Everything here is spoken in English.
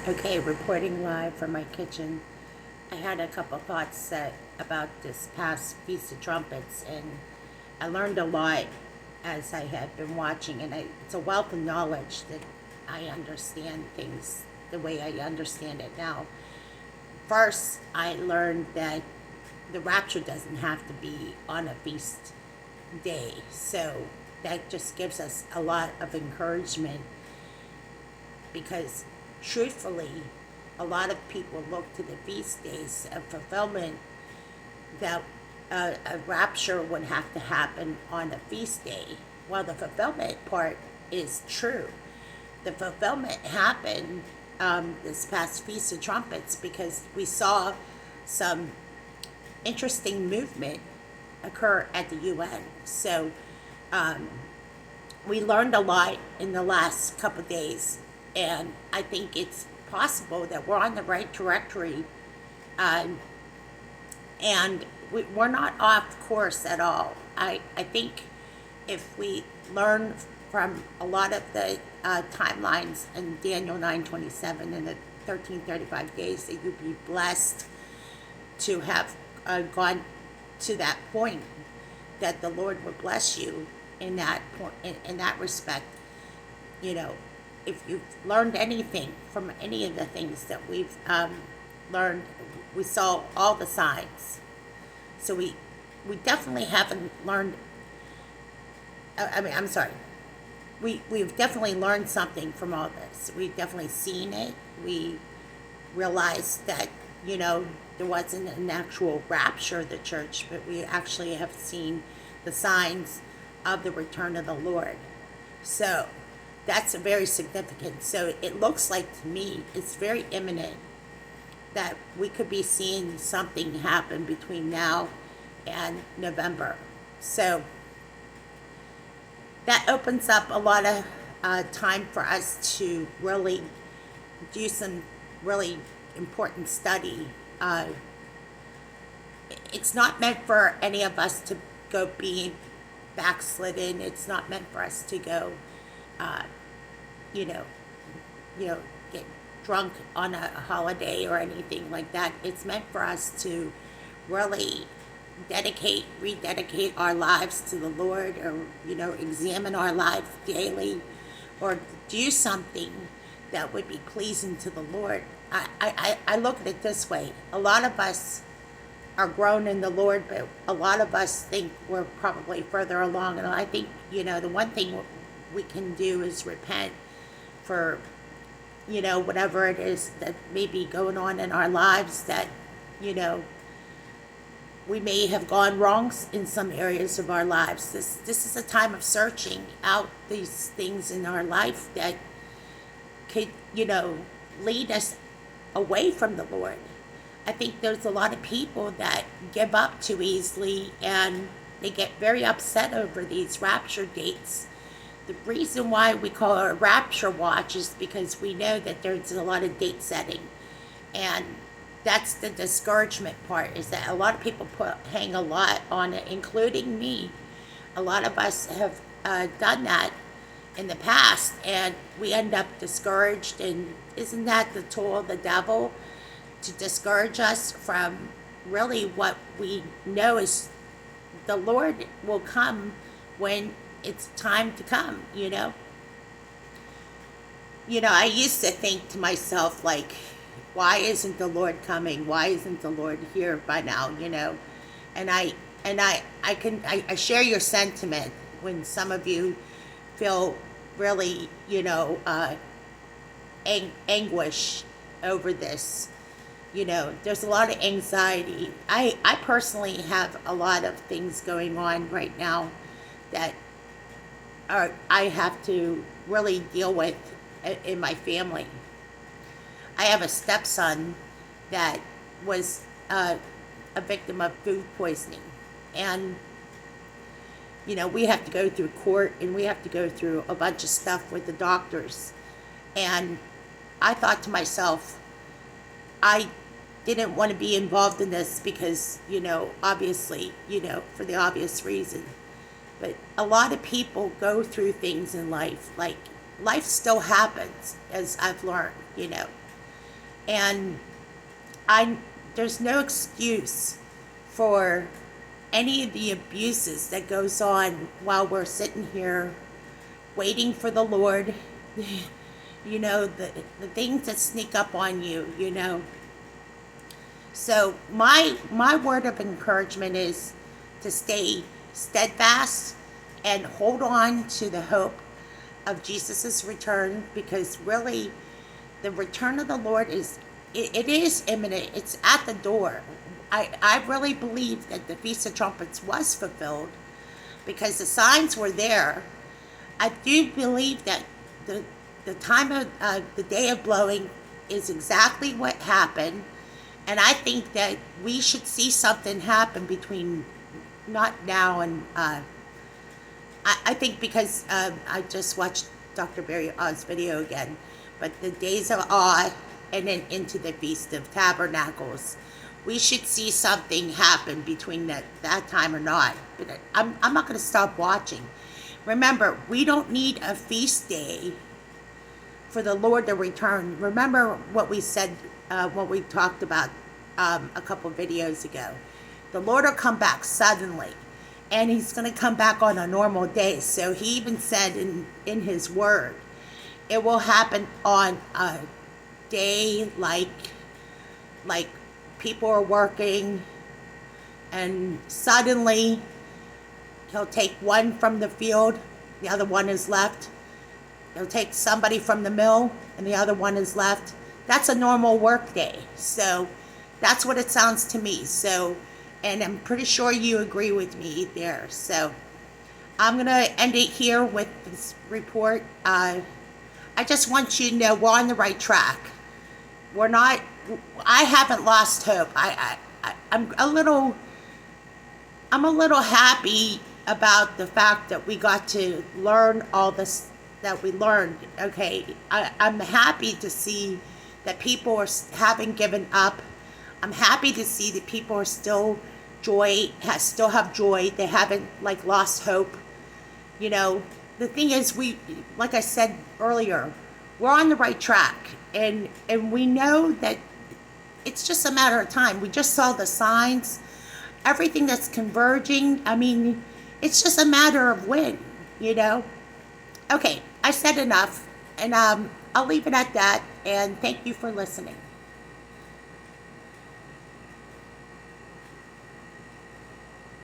Okay, reporting live from my kitchen. I had a couple thoughts about this past Feast of Trumpets, and I learned a lot as I had been watching, and it's a wealth of knowledge that I understand things the way I understand it now. First, I learned that the rapture doesn't have to be on a feast day, so that just gives us a lot of encouragement because truthfully, a lot of people look to the feast days of fulfillment that a rapture would have to happen on a feast day. Well, the fulfillment part is true. The fulfillment happened this past Feast of Trumpets because we saw some interesting movement occur at the UN. So we learned a lot in the last couple of days, and I think it's possible that we're on the right trajectory, um, and we're not off course at all. I think if we learn from a lot of the timelines in Daniel 9:27 and the 1335 days, that you'd be blessed to have gone to that point, that the Lord would bless you in that point, in that respect. You know, if you've learned anything from any of the things that we've learned, we saw all the signs. So we definitely haven't learned. I'm sorry. We've definitely learned something from all this. We've definitely seen it. We realized that there wasn't an actual rapture of the church, but we actually have seen the signs of the return of the Lord. So that's very significant. So it looks like to me it's very imminent that we could be seeing something happen between now and November. So that opens up a lot of time for us to really do some really important study. It's not meant for any of us to go be backslidden. It's not meant for us to go, uh, you know, get drunk on a holiday or anything like that. It's meant for us to really rededicate our lives to the Lord, or examine our life daily, or do something that would be pleasing to the Lord. I look at it this way: a lot of us are grown in the Lord, but a lot of us think we're probably further along. And I think the one thing we can do is repent for whatever it is that may be going on in our lives, that you know we may have gone wrong in some areas of our lives. This is a time of searching out these things in our life that could lead us away from the Lord. I think there's a lot of people that give up too easily, and they get very upset over these rapture dates. The reason why we call it a rapture watch is because we know that there's a lot of date setting, and that's the discouragement part, is that a lot of people hang a lot on it, including me. A lot of us have done that in the past, and we end up discouraged. And isn't that the tool of the devil, to discourage us from really what we know is the Lord will come when it's time to come? I used to think to myself, like, why isn't the Lord coming? Why isn't the Lord here by now? And I share your sentiment when some of you feel really, anguish over this. There's a lot of anxiety. I personally have a lot of things going on right now that I have to really deal with in my family. I have a stepson that was a victim of food poisoning. And, we have to go through court, and we have to go through a bunch of stuff with the doctors. And I thought to myself, I didn't want to be involved in this because, obviously, for the obvious reason. But a lot of people go through things in life. Like, life still happens, as I've learned. And I there's no excuse for any of the abuses that goes on while we're sitting here waiting for the Lord. The things that sneak up on you, So my word of encouragement is to stay steadfast and hold on to the hope of Jesus' return, because really the return of the Lord it is imminent. It's at the door. I really believe that the Feast of Trumpets was fulfilled because the signs were there. I do believe that the the time of the day of blowing is exactly what happened, and I think that we should see something happen between not now and I think because I just watched Dr. Barry Oz video again, but the days of awe and then into the Feast of Tabernacles. We should see something happen between that time or not. But I'm not going to stop watching. Remember, we don't need a feast day for the Lord to return. Remember what we said, what we talked about a couple videos ago. The Lord will come back suddenly, and he's going to come back on a normal day. So he even said in his word, it will happen on a day like people are working, and suddenly he'll take one from the field, the other one is left. He'll take somebody from the mill, and the other one is left. That's a normal work day. So that's what it sounds to me. So, and I'm pretty sure you agree with me there. So I'm going to end it here with this report. I just want you to know we're on the right track. We're not, I haven't lost hope. I'm a little happy about the fact that we got to learn all this that we learned. Okay, I'm happy to see that people haven't given up. I'm happy to see that people are still still have joy. They haven't lost hope. The thing is, like I said earlier, we're on the right track, and we know that it's just a matter of time. We just saw the signs, everything that's converging. I mean, it's just a matter of when. Okay, I said enough, and I'll leave it at that, and thank you for listening.